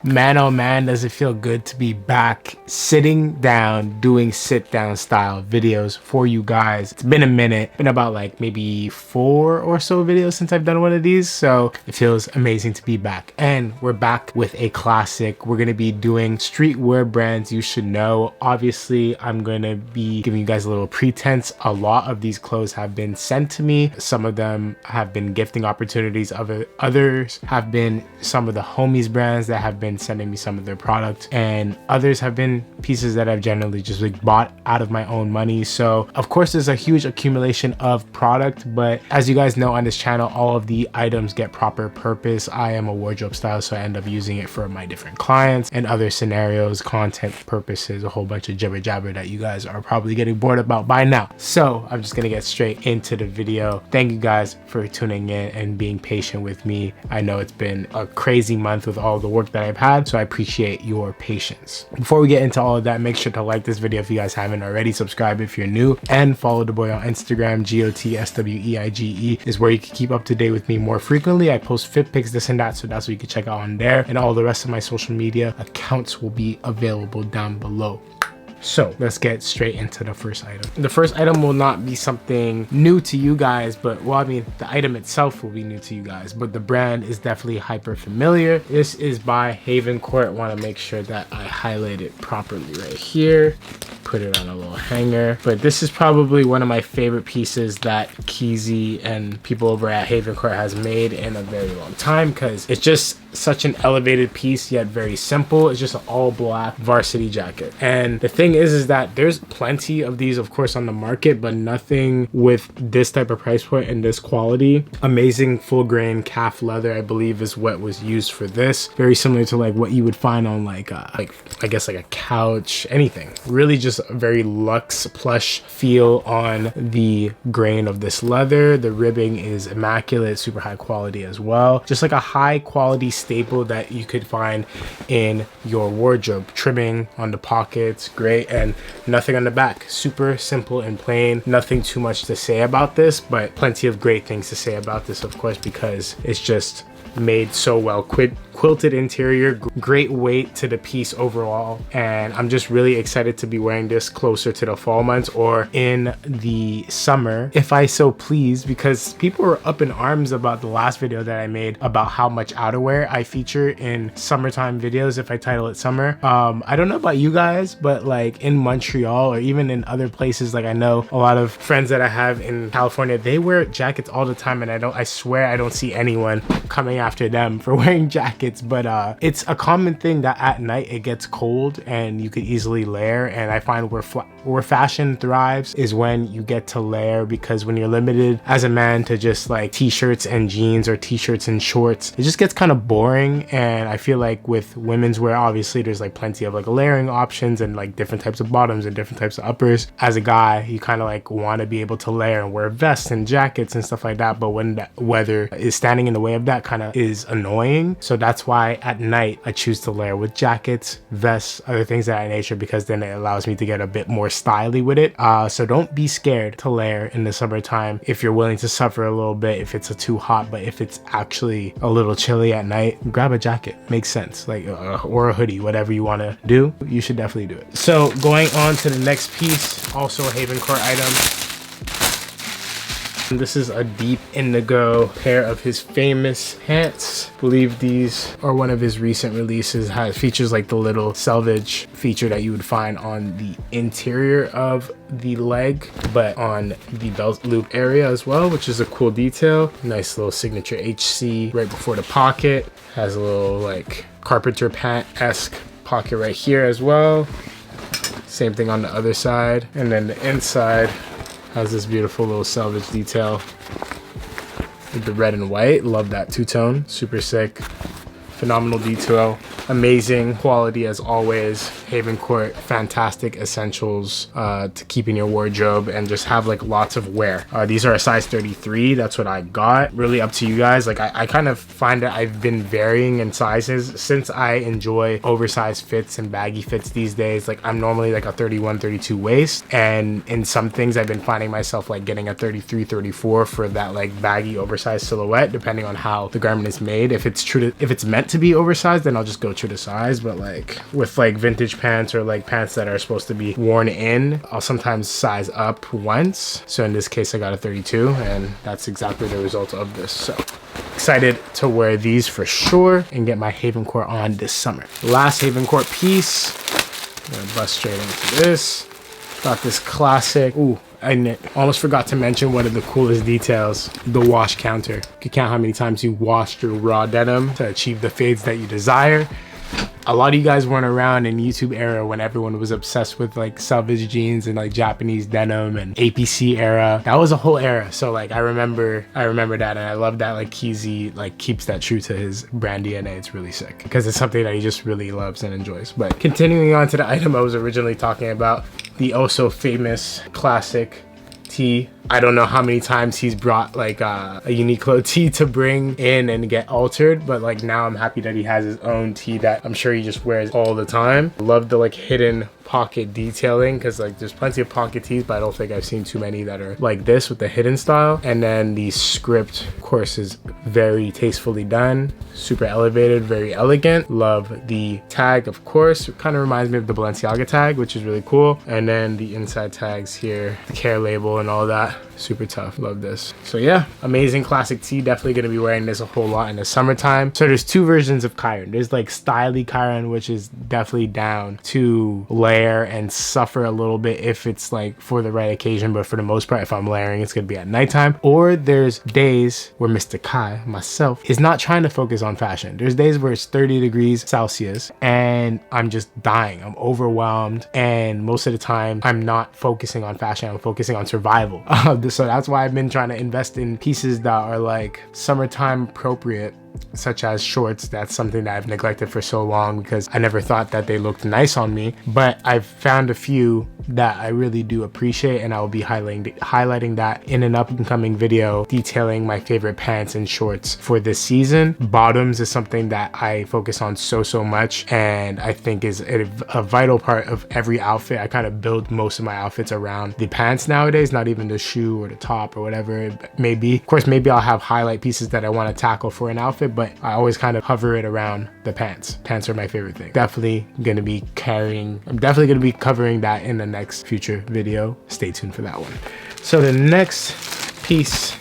Man, oh man, does it feel good to be back sitting down doing sit down style videos for you guys. It's been a minute, been about like maybe 4 or so videos since I've done one of these, so it feels amazing to be back. And we're back with a classic. We're gonna be doing streetwear brands you should know. Obviously, I'm gonna be giving you guys a little pretense. A lot of these clothes have been sent to me. Some of them have been gifting opportunities. Others have been some of the homies brands that have been sending me some of their product, and others have been pieces that I've generally just like bought out of my own money. So of course there's a huge accumulation of product, but as you guys know on this channel, all of the items get proper purpose. I am a wardrobe stylist, so I end up using it for my different clients and other scenarios, content purposes, a whole bunch of jibber jabber that you guys are probably getting bored about by now. So I'm just gonna get straight into the video. Thank you guys for tuning in and being patient with me. I know it's been a crazy month with all the work that I've had, so I appreciate your patience. Before we get into all of that, make sure to like this video if you guys haven't already, subscribe if you're new, and follow the boy on Instagram. GOTSWEIGE is where you can keep up to date with me more frequently. I post fit pics, this and that, so that's what you can check out on there, and all the rest of my social media accounts will be available down below. So let's get straight into the first item. The first item will not be something new to you guys, but well, I mean, the item itself will be new to you guys, but the brand is definitely hyper familiar. This is by Haven Court. Want to make sure that I highlight it properly right here. Put it on a little hanger. But this is probably one of my favorite pieces that Keezy and people over at Haven Court has made in a very long time, because it's just such an elevated piece yet very simple. It's just an all black varsity jacket, and the thing is that there's plenty of these of course on the market, but nothing with this type of price point and this quality. Amazing full grain calf leather, I believe, is what was used for this. Very similar to like what you would find on like I guess like a couch, anything. Really just a very luxe plush feel on the grain of this leather. The ribbing is immaculate, super high quality as well. Just like a high quality staple that you could find in your wardrobe. Trimming on the pockets, great, and nothing on the back. Super simple and plain. Nothing too much to say about this, but plenty of great things to say about this, of course, because it's just made so well. Quilted interior, great weight to the piece overall, and I'm just really excited to be wearing this closer to the fall months or in the summer if I so please, because people were up in arms about the last video that I made about how much outerwear I feature in summertime videos if I title it summer. I don't know about you guys, but like in Montreal or even in other places, like I know a lot of friends that I have in California, they wear jackets all the time, and I swear I don't see anyone coming after them for wearing jackets. But it's a common thing that at night it gets cold and you could easily layer, and I find where fashion thrives is when you get to layer, because when you're limited as a man to just like t-shirts and jeans or t-shirts and shorts, it just gets kind of boring. And I feel like with women's wear, obviously there's like plenty of like layering options and like different types of bottoms and different types of uppers. As a guy, you kind of like want to be able to layer and wear vests and jackets and stuff like that, but when the weather is standing in the way of that, kind of is annoying. So that's why at night I choose to layer with jackets, vests, other things of that nature, because then it allows me to get a bit more styly with it. So don't be scared to layer in the summertime if you're willing to suffer a little bit if it's too hot. But if it's actually a little chilly at night, grab a jacket. Makes sense. Like or a hoodie, whatever you want to do, you should definitely do it. So going on to the next piece, also a Haven Court item. This is a deep indigo pair of his famous pants. I believe these are one of his recent releases. Features like the little selvage feature that you would find on the interior of the leg, but on the belt loop area as well, which is a cool detail. Nice little signature HC right before the pocket. Has a little like carpenter pant-esque pocket right here as well. Same thing on the other side, and then the inside has this beautiful little selvage detail with the red and white. Love that two-tone, super sick. Phenomenal detail, amazing quality as always. Haven Court, fantastic essentials to keep in your wardrobe and just have like lots of wear. These are a size 33, that's what I got. Really up to you guys. Like I kind of find that I've been varying in sizes since I enjoy oversized fits and baggy fits these days. Like I'm normally like a 31, 32 waist, and in some things I've been finding myself like getting a 33, 34 for that like baggy oversized silhouette, depending on how the garment is made. If it's meant want to be oversized, then I'll just go true to size. But like with like vintage pants or like pants that are supposed to be worn in, I'll sometimes size up once. So in this case, I got a 32, and that's exactly the result of this. So excited to wear these for sure and get my Haven Court on this summer. Last Haven Court piece, I'm gonna bust straight into this. Got this classic, ooh, I almost forgot to mention one of the coolest details, the wash counter. You can count how many times you washed your raw denim to achieve the fades that you desire. A lot of you guys weren't around in YouTube era when everyone was obsessed with like selvage jeans and like Japanese denim and APC era. That was a whole era. So like I remember that, and I love that like Keezy like keeps that true to his brand DNA. It's really sick because it's something that he just really loves and enjoys. But continuing on to the item I was originally talking about, the also famous classic tee. I don't know how many times he's brought like a Uniqlo tee to bring in and get altered, but like now I'm happy that he has his own tee that I'm sure he just wears all the time. Love the like hidden pocket detailing, because like there's plenty of pocket tees, but I don't think I've seen too many that are like this with the hidden style. And then the script, of course, is very tastefully done, super elevated, very elegant. Love the tag, of course. It kind of reminds me of the Balenciaga tag, which is really cool. And then the inside tags here, the care label and all that. Super tough. Love this. So yeah, amazing classic tee. Definitely going to be wearing this a whole lot in the summertime. So there's two versions of Chiron. There's like styly Chiron, which is definitely down to layer and suffer a little bit if it's like for the right occasion, but for the most part, if I'm layering, it's going to be at nighttime. Or there's days where Mr. Kai, myself, is not trying to focus on fashion. There's days where it's 30 degrees Celsius and I'm just dying. I'm overwhelmed, and most of the time I'm not focusing on fashion. I'm focusing on survival. So that's why I've been trying to invest in pieces that are like summertime appropriate, such as shorts. That's something that I've neglected for so long because I never thought that they looked nice on me, but I've found a few that I really do appreciate, and I will be highlighting that in an up and coming video detailing my favorite pants and shorts for this season. Bottoms is something that I focus on so much, and I think is a vital part of every outfit. I kind of build most of my outfits around the pants nowadays, not even the shoe or the top or whatever it may be. Of course, maybe I'll have highlight pieces that I want to tackle for an outfit, but I always kind of hover it around the pants. Pants are my favorite thing. I'm definitely gonna be covering that in the next future video. Stay tuned for that one. So the next piece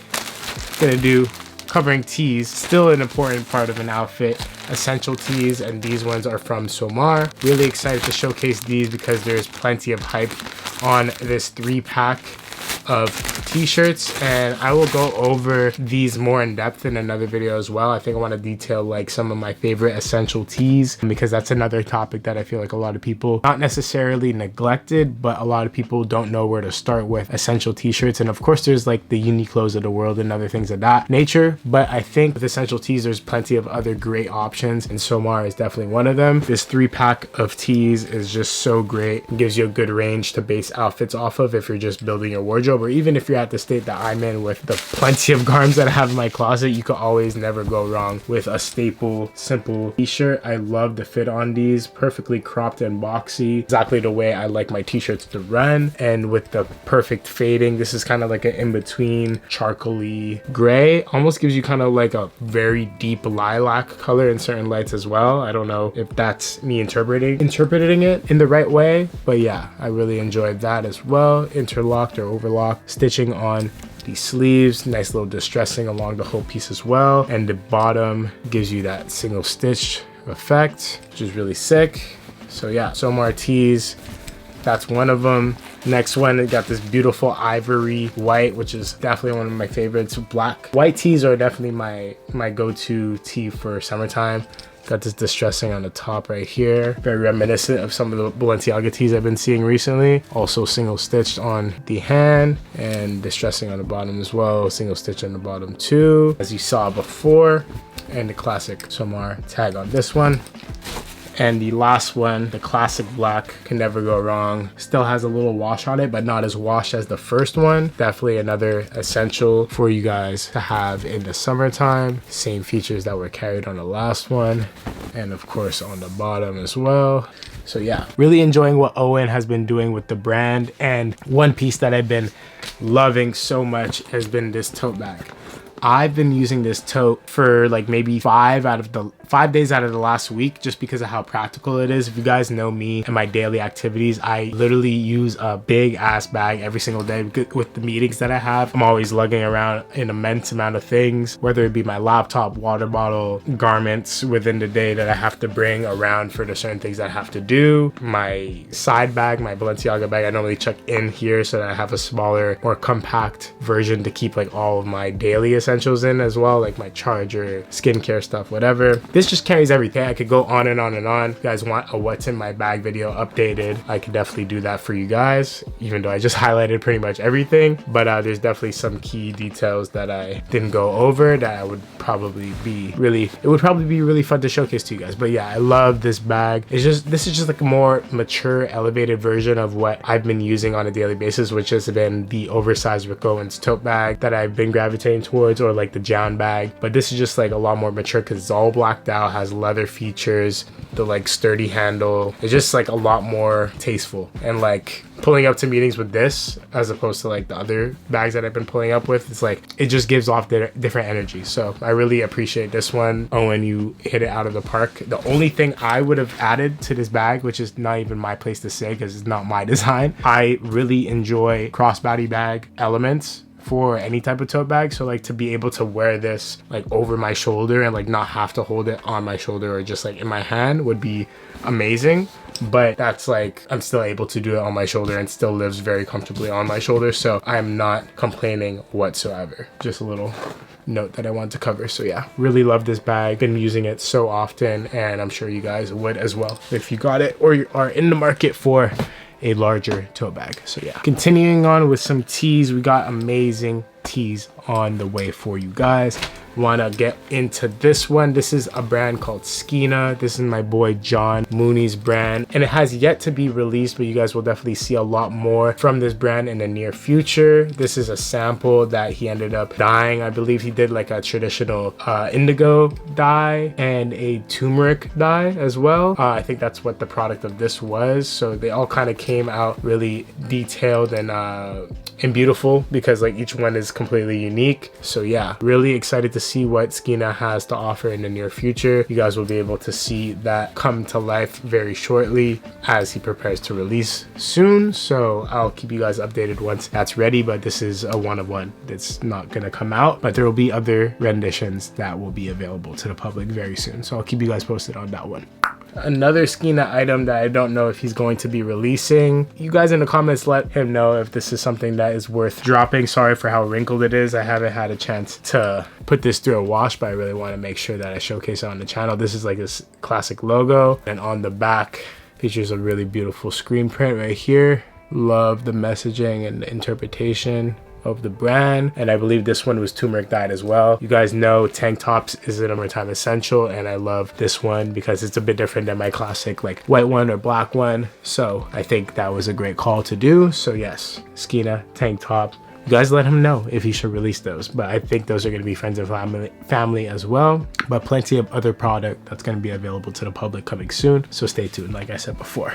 gonna do covering tees, still an important part of an outfit, essential tees, and these ones are from Somar. Really excited to showcase these because there's plenty of hype on this 3-pack of t-shirts, and I will go over these more in depth in another video as well. I think I want to detail like some of my favorite essential tees, because that's another topic that I feel like a lot of people not necessarily neglected, but a lot of people don't know where to start with essential t-shirts. And of course there's like the Uniqlos of the world and other things of that nature, but I think with essential tees there's plenty of other great options, and Somar is definitely one of them. This 3-pack of tees is just so great. It gives you a good range to base outfits off of if you're just building your wardrobe, or even if you're at the state that I'm in with the plenty of garments that I have in my closet. You could always never go wrong with a staple simple t-shirt. I love the fit on these, perfectly cropped and boxy, exactly the way I like my t-shirts to run, and with the perfect fading. This is kind of like an in-between charcoaly gray, almost gives you kind of like a very deep lilac color in certain lights as well. I don't know if that's me interpreting it in the right way, but yeah, I really enjoyed that as well. Interlocked or overlocked stitching on the sleeves, nice little distressing along the whole piece as well, and the bottom gives you that single stitch effect, which is really sick. So yeah, Somar tees, that's one of them. Next one, it got this beautiful ivory white, which is definitely one of my favorites. Black white tees are definitely my go-to tee for summertime. Got this distressing on the top right here, very reminiscent of some of the Balenciaga tees I've been seeing recently. Also single stitched on the hand and distressing on the bottom as well, single stitch on the bottom too, as you saw before, and the classic Somar tag on this one. And the last one, the classic black, can never go wrong. Still has a little wash on it, but not as washed as the first one. Definitely another essential for you guys to have in the summertime. Same features that were carried on the last one, and of course on the bottom as well. So yeah, really enjoying what Owen has been doing with the brand. And one piece that I've been loving so much has been this tote bag. I've been using this tote for like maybe 5 out of the 5 days out of the last week just because of how practical it is. If you guys know me and my daily activities, I literally use a big ass bag every single day. With the meetings that I have, I'm always lugging around an immense amount of things, whether it be my laptop, water bottle, garments within the day that I have to bring around for the certain things that I have to do. My side bag, my Balenciaga bag, I normally chuck in here so that I have a smaller, more compact version to keep like all of my daily essentials in as well, like my charger, skincare stuff, whatever. This just carries everything. I could go on and on and on. If you guys want a what's in my bag video updated, I could definitely do that for you guys, even though I just highlighted pretty much everything. But there's definitely some key details that I didn't go over that I would probably be really, it would probably be really fun to showcase to you guys. But yeah, I love this bag. This is just like a more mature, elevated version of what I've been using on a daily basis, which has been the oversized Rick Owens tote bag that I've been gravitating towards, or like the John bag. But this is just like a lot more mature because it's all blacked out, has leather features, the like sturdy handle. It's just like a lot more tasteful, and like pulling up to meetings with this as opposed to like the other bags that I've been pulling up with, it's like it just gives off different energy. So I really appreciate this one. When you hit it out of the park. The only thing I would have added to this bag, which is not even my place to say because it's not my design, I really enjoy crossbody bag elements for any type of tote bag. So like to be able to wear this like over my shoulder and like not have to hold it on my shoulder or just like in my hand would be amazing. But that's like, I'm still able to do it on my shoulder and still lives very comfortably on my shoulder. So I'm not complaining whatsoever. Just a little note that I want to cover. So yeah, really love this bag. Been using it so often, and I'm sure you guys would as well if you got it or you are in the market for a larger tote bag. So yeah, continuing on with some tees, we got amazing tees on the way for you guys. Want to get into this one. This is a brand called Skeena. This is my boy John Mooney's brand, and it has yet to be released, but you guys will definitely see a lot more from this brand in the near future. This is a sample that he ended up dyeing. I believe he did like a traditional indigo dye and a turmeric dye as well. I think that's what the product of this was. So they all kind of came out really detailed and beautiful because like each one is completely unique. So yeah, really excited to see what Skeena has to offer in the near future. You guys will be able to see that come to life very shortly as he prepares to release soon. So I'll keep you guys updated once that's ready, but this is a one of one that's not gonna come out, but there will be other renditions that will be available to the public very soon. So I'll keep you guys posted on that one. Another Skeena item that I don't know if he's going to be releasing. You guys in the comments let him know if this is something that is worth dropping. Sorry for how wrinkled it is. I haven't had a chance to put this through a wash, but I really want to make sure that I showcase it on the channel. This is like this classic logo, and on the back features a really beautiful screen print right here. Love the messaging and the interpretation of the brand, and I believe this one was turmeric dyed as well. You guys know tank tops is a summertime essential, and I love this one because it's a bit different than my classic like white one or black one. So I think that was a great call to do. So yes, Skeena tank top. You guys let him know if he should release those, but I think those are going to be friends and family as well. But plenty of other product that's going to be available to the public coming soon, so stay tuned like I said before.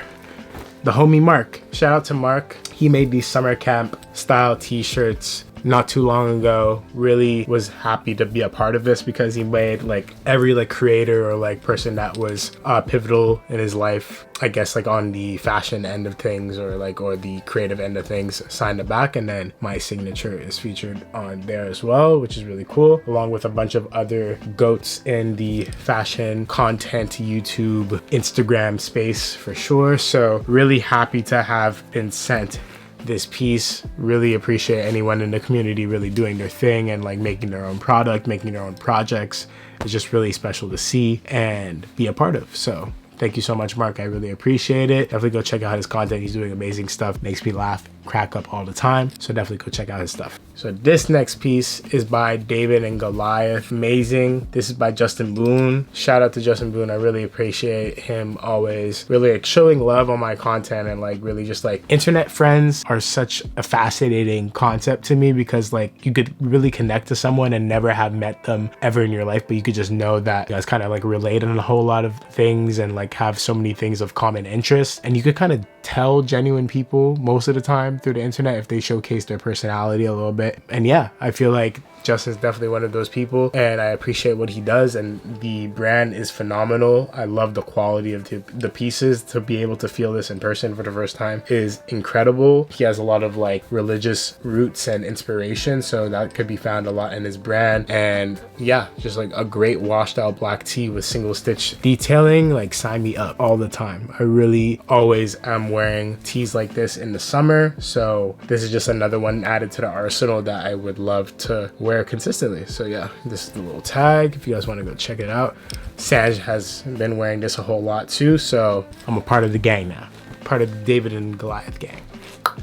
The homie Mark, shout out to Mark. He made these summer camp style t-shirts not too long ago. Really was happy to be a part of this because he made like every like creator or like person that was pivotal in his life, I guess like on the fashion end of things or the creative end of things, signed it back, and then my signature is featured on there as well, which is really cool, along with a bunch of other goats in the fashion content YouTube Instagram space for sure. So really happy to have been sent this piece. Really appreciate anyone in the community really doing their thing and like making their own product, making their own projects. It's just really special to see and be a part of. So thank you so much, Mark. I really appreciate it. Definitely go check out his content. He's doing amazing stuff. Makes me laugh, crack up all the time. So definitely go check out his stuff. So this next piece is by David and Goliath. Amazing. This is by Justin Boone. Shout out to Justin Boone. I really appreciate him always really like showing love on my content, and like really just like internet friends are such a fascinating concept to me because like you could really connect to someone and never have met them ever in your life, but you could just know that you guys kind of like relate on a whole lot of things and like have so many things of common interest, and you could kind of tell genuine people most of the time through the internet if they showcase their personality a little bit. And yeah, I feel like Justin's definitely one of those people, and I appreciate what he does, and the brand is phenomenal. I love the quality of the pieces. To be able to feel this in person for the first time is incredible. He has a lot of like religious roots and inspiration, so that could be found a lot in his brand. And yeah, just like a great washed out black tee with single stitch detailing. Like, sign me up all the time. I really always am wearing tees like this in the summer, so this is just another one added to the arsenal that I would love to wear consistently. So yeah, this is the little tag if you guys want to go check it out. Saj has been wearing this a whole lot too, so I'm a part of the gang now, part of the David and Goliath gang.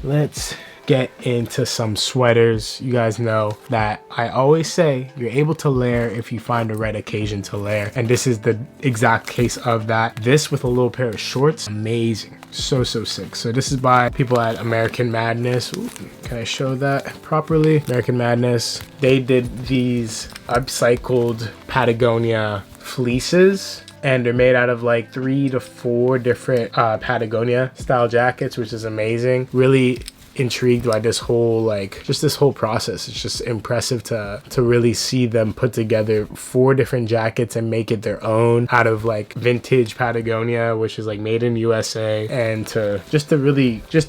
Let's get into some sweaters. You guys know that I always say you're able to layer if you find the right occasion to layer, and this is the exact case of that. This with a little pair of shorts, amazing. So sick. So this is by people at American Madness. Ooh, can I show that properly? American Madness, they did these upcycled Patagonia fleeces, and they're made out of like 3 to 4 different Patagonia style jackets, which is amazing. Really intrigued by this whole, like, just this whole process. It's just impressive to really see them put together 4 different jackets and make it their own out of like vintage Patagonia, which is like made in USA. And to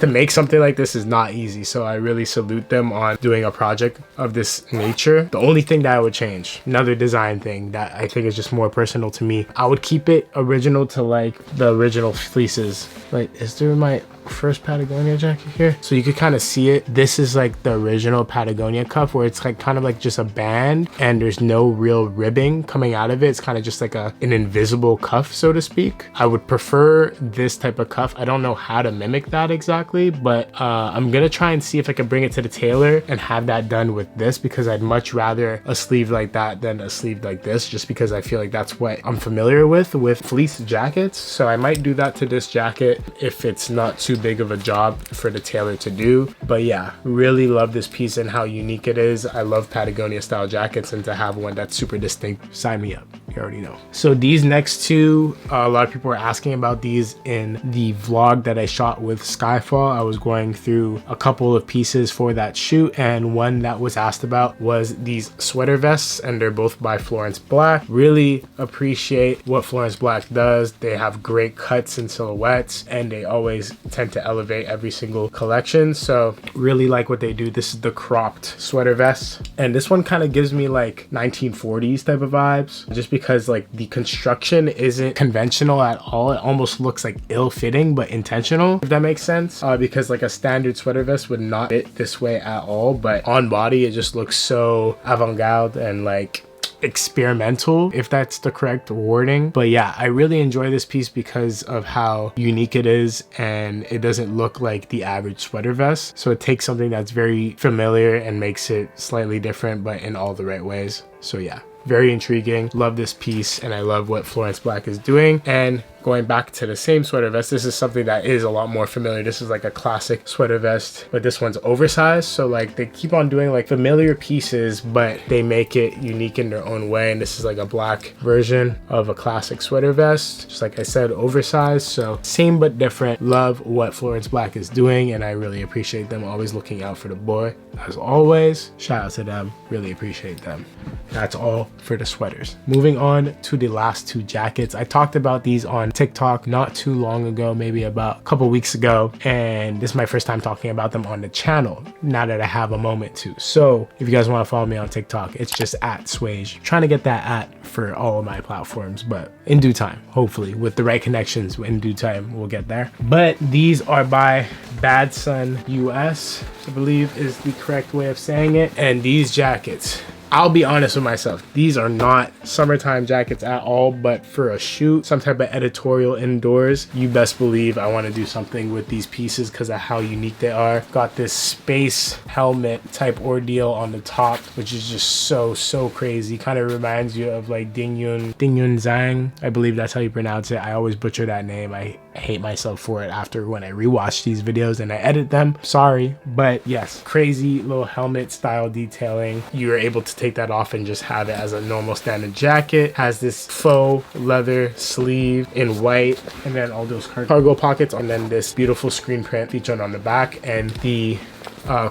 make something like this is not easy, so I really salute them on doing a project of this nature. The only thing that I would change, another design thing that I think is just more personal to me, I would keep it original to like the original fleeces. Like, is there my first Patagonia jacket here? So you could kind of see it. This is like the original Patagonia cuff, where it's like kind of like just a band and there's no real ribbing coming out of it. It's kind of just like an invisible cuff, so to speak. I would prefer this type of cuff. I don't know how to mimic that exactly, but I'm gonna try and see if I can bring it to the tailor and have that done with this, because I'd much rather a sleeve like that than a sleeve like this, just because I feel like that's what I'm familiar with fleece jackets. So I might do that to this jacket if it's not too big of a job for the tailor to do. But yeah, really love this piece and how unique it is. I love Patagonia style jackets, and to have one that's super distinct, sign me up. You already know. So these next two, a lot of people were asking about these in the vlog that I shot with Skyfall. I was going through a couple of pieces for that shoot, and one that was asked about was these sweater vests, and they're both by Florence Black. Really appreciate what Florence Black does. They have great cuts and silhouettes, and they always tend to elevate every single collection. So really like what they do. This is the cropped sweater vest, and this one kind of gives me like 1940s type of vibes, just because like the construction isn't conventional at all. It almost looks like ill-fitting but intentional, if that makes sense, because like a standard sweater vest would not fit this way at all, but on body it just looks so avant-garde and like experimental, if that's the correct wording. But yeah, I really enjoy this piece because of how unique it is, and it doesn't look like the average sweater vest. So it takes something that's very familiar and makes it slightly different, but in all the right ways. So yeah, very intriguing. Love this piece, and I love what Florence Black is doing. And going back to the same sweater vest, this is something that is a lot more familiar. This is like a classic sweater vest, but this one's oversized. So like they keep on doing like familiar pieces, but they make it unique in their own way. And this is like a black version of a classic sweater vest, just like I said, oversized. So same but different. Love what Florence Black is doing, and I really appreciate them always looking out for the boy. As always, shout out to them. Really appreciate them. That's all for the sweaters. Moving on to the last two jackets. I talked about these on TikTok not too long ago, maybe about a couple weeks ago, and this is my first time talking about them on the channel now that I have a moment to. So if you guys want to follow me on TikTok, it's just at Swage. Trying to get that at for all of my platforms, but in due time, hopefully with the right connections, in due time we'll get there. But these are by Bad Sun US, I believe is the correct way of saying it. And these jackets, I'll be honest with myself, these are not summertime jackets at all, but for a shoot, some type of editorial indoors, you best believe I want to do something with these pieces because of how unique they are. Got this space helmet type ordeal on the top, which is just so crazy. Kind of reminds you of like Ding Yun Zhang. I believe that's how you pronounce it. I always butcher that name. I hate myself for it after when I rewatch these videos and I edit them. Sorry, but yes, crazy little helmet style detailing. You are able to take that off and just have it as a normal standard jacket. Has this faux leather sleeve in white, and then all those cargo pockets, and then this beautiful screen print featured on the back, and the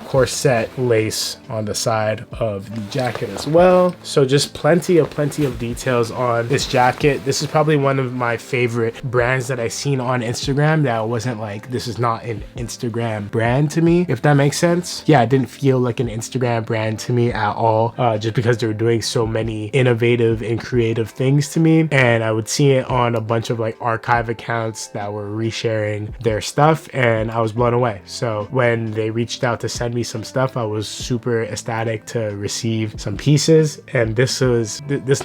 corset lace on the side of the jacket as well. So just plenty of details on this jacket. This is probably one of my favorite brands that I've seen on Instagram that wasn't like, this is not an Instagram brand to me, if that makes sense. Yeah, it didn't feel like an Instagram brand to me at all, just because they were doing so many innovative and creative things to me. And I would see it on a bunch of like archive accounts that were resharing their stuff, and I was blown away. So when they reached out to send me some stuff, I was super ecstatic to receive some pieces. And this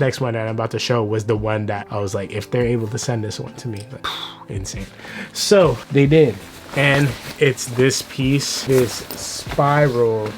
next one that I'm about to show was the one that I was like, if they're able to send this one to me, like, insane. So they did. And it's this piece, this spiral,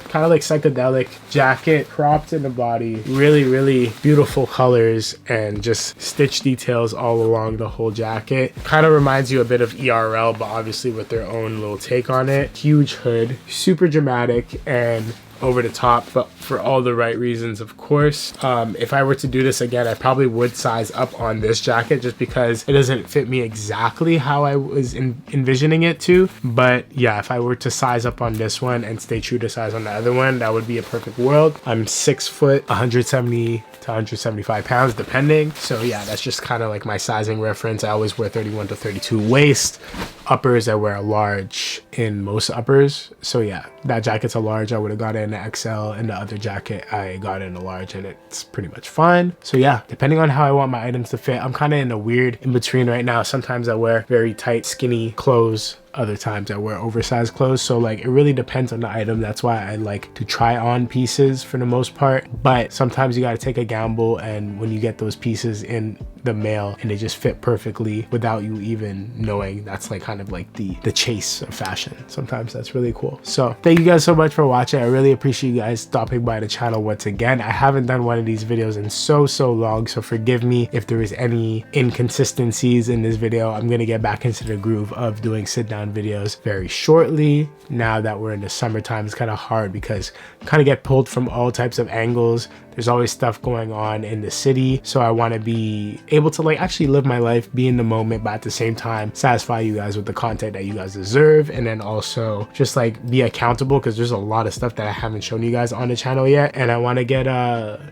kind of like psychedelic jacket, cropped in the body, really beautiful colors and just stitch details all along the whole jacket. Kind of reminds you a bit of ERL, but obviously with their own little take on it. Huge hood, super dramatic and over the top, but for all the right reasons, of course. If I were to do this again, I probably would size up on this jacket just because it doesn't fit me exactly how I was envisioning it to. But yeah, if I were to size up on this one and stay true to size on the other one, that would be a perfect world. I'm 6 foot, 170 to 175 pounds depending. So yeah, that's just kind of like my sizing reference. I always wear 31 to 32 waist. Uppers, I wear a large in most uppers. So yeah, that jacket's a large. I would have got it in the XL, and the other jacket I got in a large, and it's pretty much fine. So yeah, depending on how I want my items to fit, I'm kind of in a weird in between right now. Sometimes I wear very tight, skinny clothes. Other times I wear oversized clothes. So like, it really depends on the item. That's why I like to try on pieces for the most part. But sometimes you got to take a gamble, and when you get those pieces in the mail and they just fit perfectly without you even knowing, that's like kind of like the chase of fashion. Sometimes that's really cool. So thank you guys so much for watching. I really appreciate you guys stopping by the channel once again. I haven't done one of these videos in so long, so forgive me if there is any inconsistencies in this video. I'm gonna get back into the groove of doing sit down videos very shortly. Now that we're in the summertime, it's kind of hard because I kind of get pulled from all types of angles. There's always stuff going on in the city, so I want to be able to like actually live my life, be in the moment, but at the same time satisfy you guys with the content that you guys deserve, and then also just like be accountable, because there's a lot of stuff that I haven't shown you guys on the channel yet, and I want to get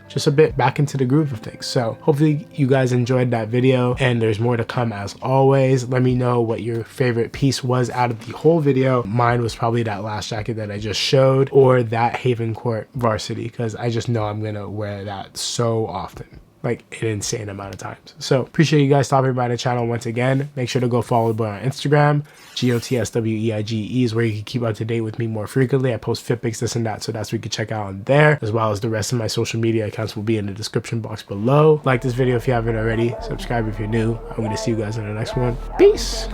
just a bit back into the groove of things. So hopefully you guys enjoyed that video, and there's more to come as always. Let me know what your favorite piece was out of the whole video. Mine was probably that last jacket that I just showed, or that Haven Court varsity, because I just know I'm gonna wear that so often, like an insane amount of times. So appreciate you guys stopping by the channel once again. Make sure to go follow me on Instagram. GOTSWEIGE is where you can keep up to date with me more frequently. I post fit pics, this and that, so that's what you can check out on there, as well as the rest of my social media accounts will be in the description box below. Like this video if you haven't already, subscribe if you're new. I'm gonna see you guys in the next one. Peace.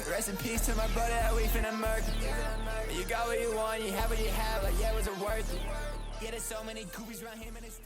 Rest in peace to my brother that we finna murder. You got what you want, you have what you have, like yeah, was it worth it? Yeah, there's so many goobies around here, man, it's